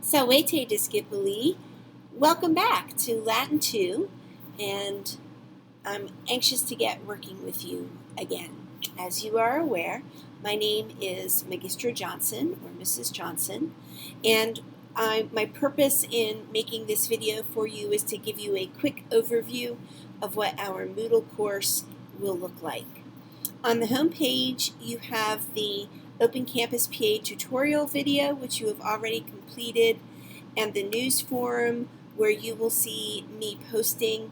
Salvete discipuli. Welcome back to Latin 2, and I'm anxious to get working with you again. As you are aware, my name is Magistra Johnson, or Mrs. Johnson, and my purpose in making this video for you is to give you a quick overview of what our Moodle course will look like. On the home page, you have the Open Campus PA tutorial video, which you have already completed, and the news forum, where you will see me posting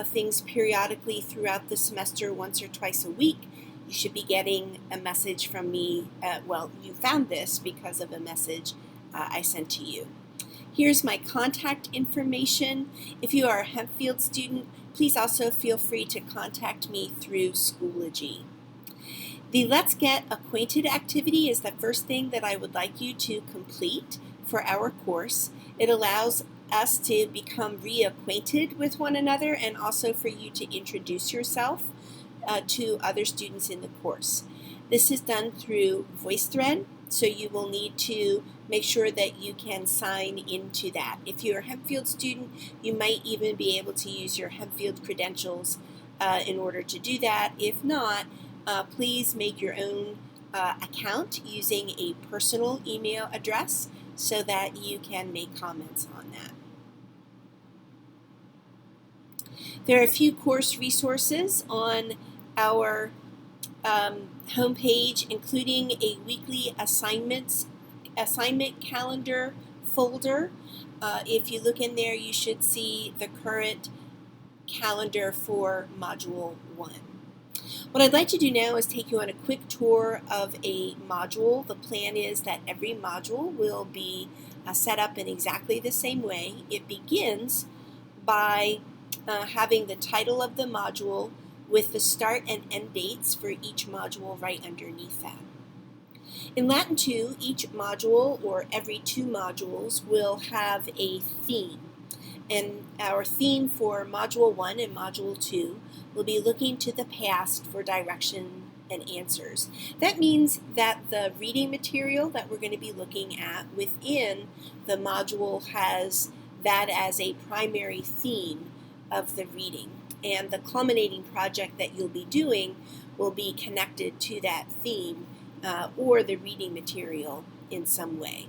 things periodically throughout the semester, once or twice a week. You should be getting a message from me. Well, you found this because of a message I sent to you. Here's my contact information. If you are a Hempfield student, please also feel free to contact me through Schoology. The Let's Get Acquainted activity is the first thing that I would like you to complete for our course. It allows us to become reacquainted with one another and also for you to introduce yourself to other students in the course. This is done through VoiceThread, so you will need to make sure that you can sign into that. If you're a Hempfield student, you might even be able to use your Hempfield credentials in order to do that. If not, please make your own account using a personal email address so that you can make comments on that. There are a few course resources on our homepage, including a weekly assignment calendar folder. If you look in there, you should see the current calendar for Module 1. What I'd like to do now is take you on a quick tour of a module. The plan is that every module will be set up in exactly the same way. It begins by having the title of the module with the start and end dates for each module right underneath that. In Latin 2, each module, or every 2 modules, will have a theme. And our theme for Module 1 and Module 2 will be looking to the past for direction and answers. That means that the reading material that we're going to be looking at within the module has that as a primary theme of the reading. And the culminating project that you'll be doing will be connected to that theme or the reading material in some way.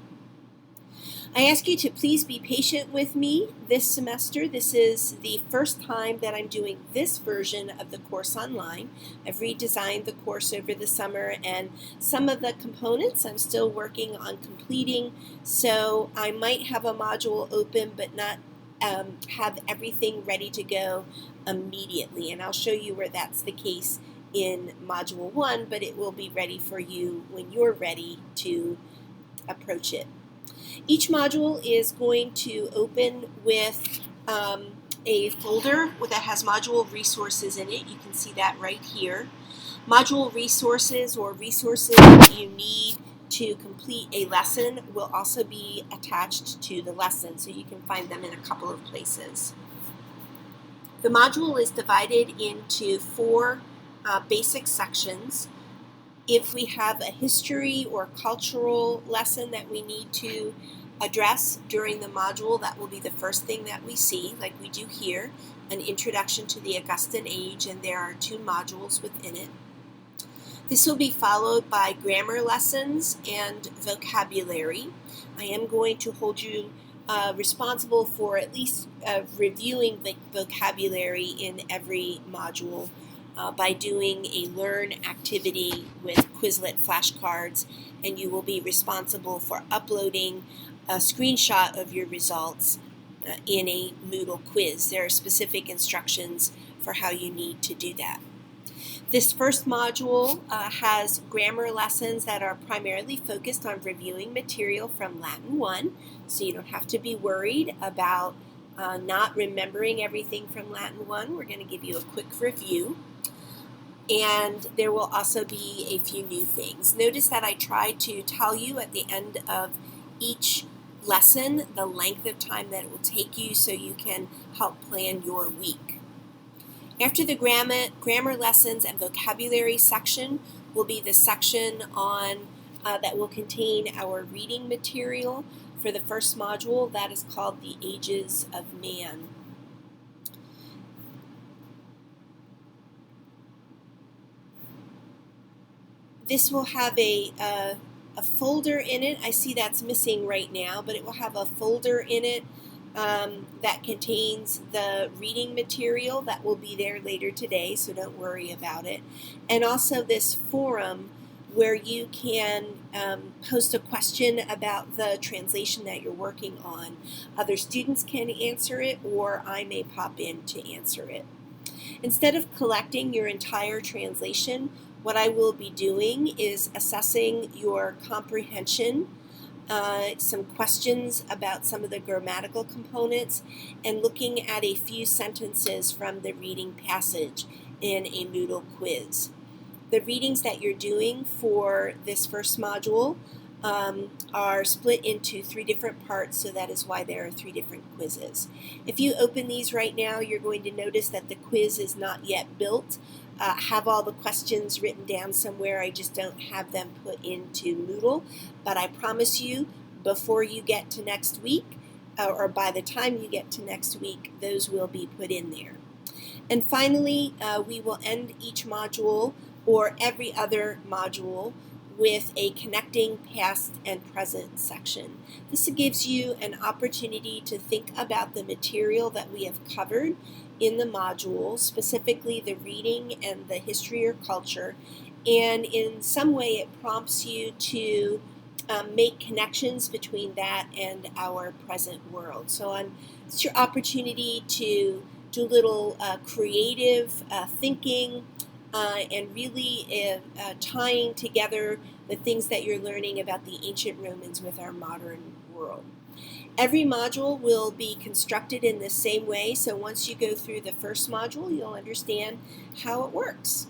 I ask you to please be patient with me this semester. This is the first time that I'm doing this version of the course online. I've redesigned the course over the summer, and some of the components I'm still working on completing, so I might have a module open but not have everything ready to go immediately, and I'll show you where that's the case in Module 1, but it will be ready for you when you're ready to approach it. Each module is going to open with a folder that has module resources in it. You can see that right here. Module resources, or resources that you need to complete a lesson, will also be attached to the lesson, so you can find them in a couple of places. The module is divided into 4 basic sections. If we have a history or cultural lesson that we need to address during the module, that will be the first thing that we see, like we do here, an introduction to the Augustan age, and there are 2 modules within it. This will be followed by grammar lessons and vocabulary. I am going to hold you responsible for at least reviewing the vocabulary in every module by doing a learn activity with Quizlet flashcards, and you will be responsible for uploading a screenshot of your results in a Moodle quiz. There are specific instructions for how you need to do that. This first module has grammar lessons that are primarily focused on reviewing material from Latin 1, so you don't have to be worried about not remembering everything from Latin 1. We're going to give you a quick review. And there will also be a few new things. Notice that I try to tell you at the end of each lesson the length of time that it will take you, so you can help plan your week. After the grammar lessons and vocabulary section will be the section on that will contain our reading material for the first module that is called The Ages of Man. This will have a folder in it. I see that's missing right now, but it will have a folder in it that contains the reading material that will be there later today, so don't worry about it. And also this forum where you can post a question about the translation that you're working on. Other students can answer it, or I may pop in to answer it. Instead of collecting your entire translation, what I will be doing is assessing your comprehension, some questions about some of the grammatical components, and looking at a few sentences from the reading passage in a Moodle quiz. The readings that you're doing for this first module are split into 3 different parts, so that is why there are 3 different quizzes. If you open these right now, you're going to notice that the quiz is not yet built. Have all the questions written down somewhere. I just don't have them put into Moodle, but I promise you, before you get to next week, or by the time you get to next week, those will be put in there. And finally, we will end each module, or every other module, with a connecting past and present section. This gives you an opportunity to think about the material that we have covered in the module, specifically the reading and the history or culture, and in some way it prompts you to make connections between that and our present world. So it's your opportunity to do a little creative thinking and really tying together the things that you're learning about the ancient Romans with our modern world. Every module will be constructed in the same way, so once you go through the first module, you'll understand how it works.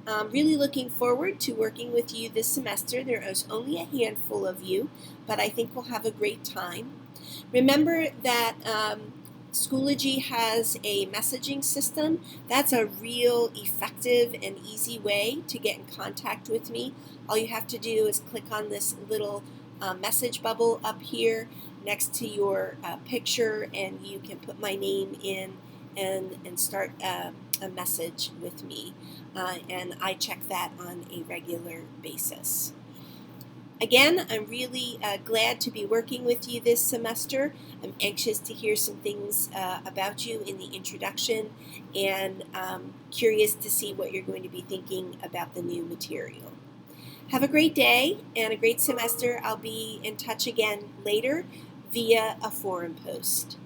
I'm really looking forward to working with you this semester. There is only a handful of you, but I think we'll have a great time. Remember that Schoology has a messaging system. That's a real effective and easy way to get in contact with me. All you have to do is click on this little message bubble up here next to your picture, and you can put my name in and start a message with me. And I check that on a regular basis. Again, I'm really glad to be working with you this semester. I'm anxious to hear some things about you in the introduction, and curious to see what you're going to be thinking about the new material. Have a great day and a great semester. I'll be in touch again later via a forum post.